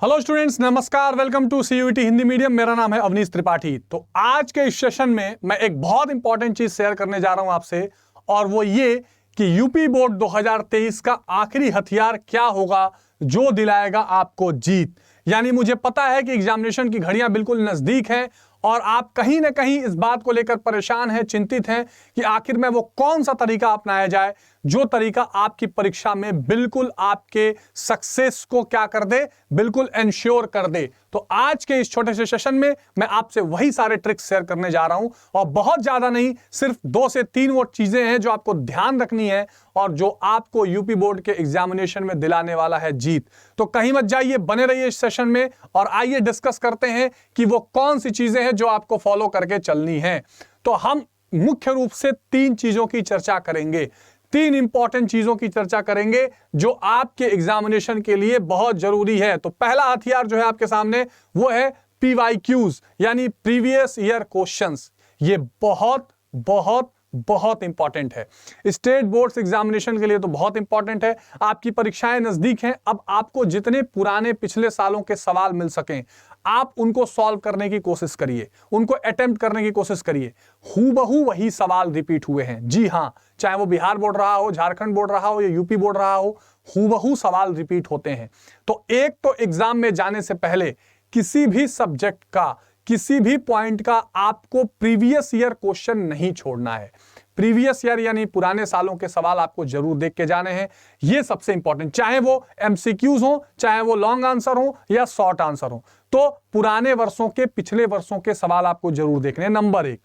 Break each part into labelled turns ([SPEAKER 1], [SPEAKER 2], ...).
[SPEAKER 1] Hello students, नमस्कार। Welcome to CUET Hindi medium. मेरा नाम है अवनीश त्रिपाठी। तो आज के इस सेशन में मैं एक बहुत इंपॉर्टेंट चीज शेयर करने जा रहा हूं आपसे, और वो ये कि यूपी बोर्ड 2023 का आखिरी हथियार क्या होगा जो दिलाएगा आपको जीत। यानी मुझे पता है कि एग्जामिनेशन की घड़ियां बिल्कुल नजदीक हैं और आप कहीं ना कहीं इस बात को लेकर परेशान हैं, चिंतित हैं कि आखिर में वो कौन सा तरीका अपनाया जाए जो तरीका आपकी परीक्षा में बिल्कुल आपके सक्सेस को क्या कर दे, बिल्कुल एंश्योर कर दे। तो आज के इस छोटे से सेशन में मैं आपसे वही सारे ट्रिक्स शेयर करने जा रहा हूं, और बहुत ज्यादा नहीं, सिर्फ 2 से 3 वो चीजें हैं जो आपको ध्यान रखनी है और जो आपको यूपी बोर्ड के एग्जामिनेशन में दिलाने वाला है जीत। तो कहीं मत जाइए, बने रहिए इस सेशन में और आइए डिस्कस करते हैं कि वो कौन सी चीजें हैं जो आपको फॉलो करके चलनी है। तो हम मुख्य रूप से 3 चीजों की चर्चा करेंगे, 3 इंपॉर्टेंट चीजों की चर्चा करेंगे जो आपके एग्जामिनेशन के लिए बहुत जरूरी है। तो पहला हथियार जो है आपके सामने वो है PYQs, यानी प्रीवियस ईयर क्वेश्चंस। ये बहुत बहुत बहुत इंपॉर्टेंट है स्टेट बोर्ड्स एग्जामिनेशन के लिए, तो बहुत इंपॉर्टेंट है। आपकी परीक्षाएं नजदीक हैं, अब आपको जितने पुराने पिछले सालों के सवाल मिल सकें आप उनको सॉल्व करने की कोशिश करिए, उनको अटेम्प्ट करने की कोशिश करिए। हूबहू वही सवाल रिपीट हुए हैं। जी हाँ, चाहे वो बिहार बोर्ड रहा हो, झारखंड बोर्ड रहा हो या यूपी बोर्ड रहा हो, हूबहू सवाल रिपीट होते हैं। तो एक तो एग्जाम में जाने से पहले किसी भी सब्जेक्ट का, किसी भी पॉइंट का आपको प्रीवियस ईयर क्वेश्चन नहीं छोड़ना है। प्रीवियस ईयर यानी पुराने सालों के सवाल आपको जरूर देख के जाने हैं। ये सबसे इंपॉर्टेंट, चाहे वो एमसीक्यूज हो, चाहे वो लॉन्ग आंसर हो या शॉर्ट आंसर हो, तो पुराने वर्षों के, पिछले वर्षों के सवाल आपको जरूर देखने हैं। नंबर 1।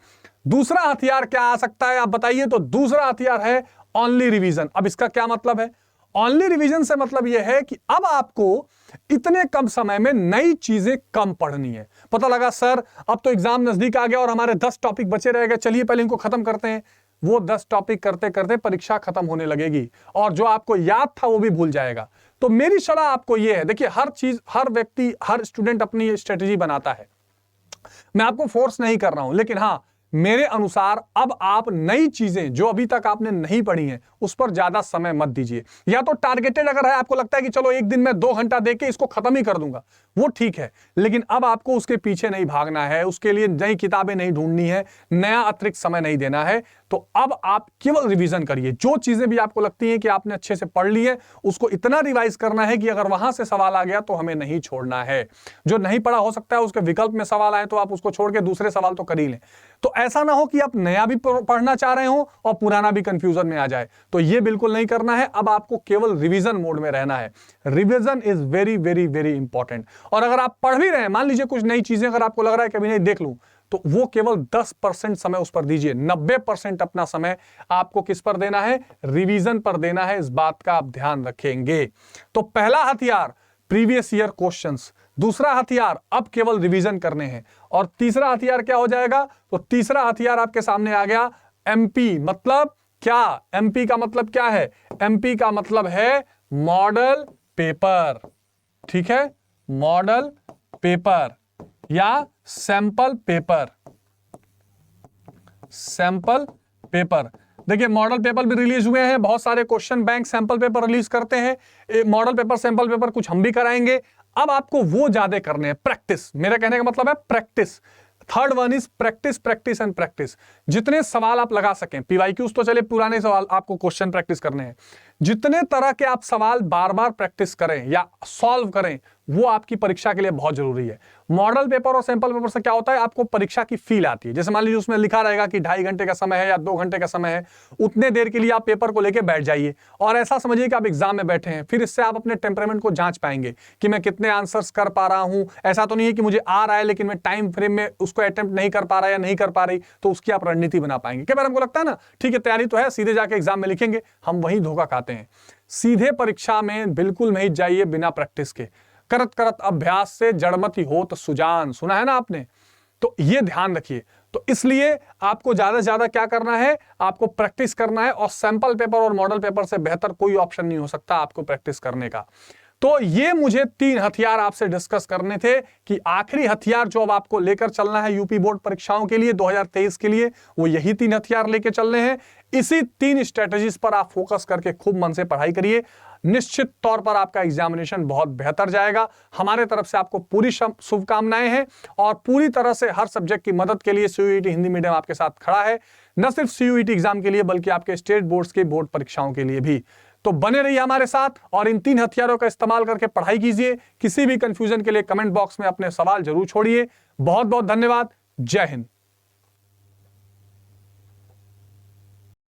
[SPEAKER 1] दूसरा हथियार क्या आ सकता है आप बताइए? तो दूसरा हथियार है ओनली रिवीजन। अब इसका क्या मतलब है? ओनली रिवीजन से मतलब यह है कि अब आपको इतने कम समय में नई चीजें कम पढ़नी है। पता लगा सर अब तो एग्जाम नजदीक आ गया और हमारे 10 टॉपिक बचे रह गए, चलिए पहले इनको खत्म करते हैं। वो 10 टॉपिक करते करते परीक्षा खत्म होने लगेगी और जो आपको याद था वो भी भूल जाएगा। तो मेरी सलाह आपको यह है, देखिए हर चीज, हर व्यक्ति, हर स्टूडेंट अपनी स्ट्रेटेजी बनाता है, मैं आपको फोर्स नहीं कर रहा हूं, लेकिन हाँ मेरे अनुसार अब आप नई चीजें जो अभी तक आपने नहीं पढ़ी हैं उस पर ज्यादा समय मत दीजिए। या तो टारगेटेड अगर है, आपको लगता है कि चलो एक दिन में 2 घंटा देके इसको खत्म ही कर दूंगा, वो ठीक है, लेकिन अब आपको उसके पीछे नहीं भागना है, उसके लिए नई किताबें नहीं ढूंढनी है, नया अतिरिक्त समय नहीं देना है। तो अब आप केवल रिवीजन करिए। जो चीजें भी आपको लगती हैं कि आपने अच्छे से पढ़ ली है उसको इतना रिवाइज करना है कि अगर वहां से सवाल आ गया तो हमें नहीं छोड़ना है। जो नहीं पढ़ा हो सकता है उसके विकल्प में सवाल आए तो आप उसको छोड़ के दूसरे सवाल तो कर ही लें। तो ऐसा ना हो कि आप नया भी पढ़ना चाह रहे हो और पुराना भी कंफ्यूजन में आ जाए, तो ये बिल्कुल नहीं करना है। अब आपको केवल रिवीजन मोड में रहना है। Revision is very very very important. और अगर आप पढ़ भी रहे हैं, मान लीजिए कुछ नई चीजें अगर आपको लग रहा है कि अभी नहीं देख लूं, तो वो केवल 10% समय उस पर दीजिए। 90% अपना समय आपको किस पर देना है? रिवीजन पर देना है। इस बात का आप ध्यान रखेंगे। तो पहला हथियार प्रीवियस ईयर क्वेश्चंस, दूसरा हथियार अब केवल रिवीजन करने हैं, और तीसरा हथियार क्या हो जाएगा? तो तीसरा हथियार आपके सामने आ गया एमपी। मतलब क्या? एमपी का मतलब क्या है? एमपी का मतलब है मॉडल पेपर। ठीक है, मॉडल पेपर या सैंपल पेपर। सैंपल पेपर, देखिए मॉडल पेपर भी रिलीज हुए हैं, बहुत सारे question bank sample paper release करते हैं। मॉडल पेपर, सैंपल पेपर कुछ हम भी कराएंगे। अब आपको वो ज्यादा करने हैं, प्रैक्टिस। मेरा कहने का मतलब है practice. Third one is practice, practice and practice. जितने सवाल आप लगा सकें, पीवाईक्यूज तो चले, पुराने सवाल आपको क्वेश्चन प्रैक्टिस करने हैं। जितने तरह के आप सवाल बार बार प्रैक्टिस करें या सॉल्व करें वो आपकी परीक्षा के लिए बहुत जरूरी है। मॉडल पेपर और सैंपल पेपर से क्या होता है, आपको परीक्षा की फील आती है। जैसे मान लीजिए उसमें लिखा रहेगा कि 2.5 घंटे का समय है या 2 घंटे का समय है, उतने देर के लिए आप पेपर को लेकर बैठ जाइए और ऐसा समझिए कि आप एग्जाम में बैठे हैं। फिर इससे आप अपने टेम्परामेंट को जांच पाएंगे कि मैं कितने आंसर्स कर पा रहा हूं। ऐसा तो नहीं है कि मुझे आ रहा है लेकिन मैं टाइम फ्रेम में उसको अटेम्प्ट नहीं कर पा रहा या नहीं कर पा रही, तो उसकी आप रणनीति बना पाएंगे। कई बार हमको लगता है ना, ठीक है तैयारी तो है, सीधे जाके एग्जाम में लिखेंगे, हम वही धोखा खाते हैं। सीधे परीक्षा में बिल्कुल नहीं जाइए बिना प्रैक्टिस के। करत करत अभ्यास से जड़मति होत सुजान, सुना है ना आपने? तो ये ध्यान रखिए। तो इसलिए आपको ज्यादा से ज्यादा क्या करना है, आपको प्रैक्टिस करना है, और सैंपल पेपर और मॉडल पेपर से बेहतर कोई ऑप्शन नहीं हो सकता आपको प्रैक्टिस करने का। तो ये मुझे 3 हथियार आपसे डिस्कस करने थे कि आखिरी हथियार जो अब आपको लेकर चलना है यूपी बोर्ड परीक्षाओं के लिए 2023 के लिए, वो यही 3 हथियार लेकर चलने हैं। इसी 3 स्ट्रेटजीज पर आप फोकस करके खूब मन से पढ़ाई करिए। निश्चित तौर पर आपका एग्जामिनेशन बहुत बेहतर जाएगा। हमारे तरफ से आपको पूरी शुभकामनाएं हैं और पूरी तरह से हर सब्जेक्ट की मदद के लिए CUET हिंदी मीडियम आपके साथ खड़ा है, न सिर्फ CUET एग्जाम के लिए बल्कि आपके स्टेट बोर्ड्स के बोर्ड परीक्षाओं के लिए भी। तो बने रहिए हमारे साथ और इन 3 हथियारों का इस्तेमाल करके पढ़ाई कीजिए। किसी भी कंफ्यूजन के लिए कमेंट बॉक्स में अपने सवाल जरूर छोड़िए। बहुत बहुत धन्यवाद। जय हिंद।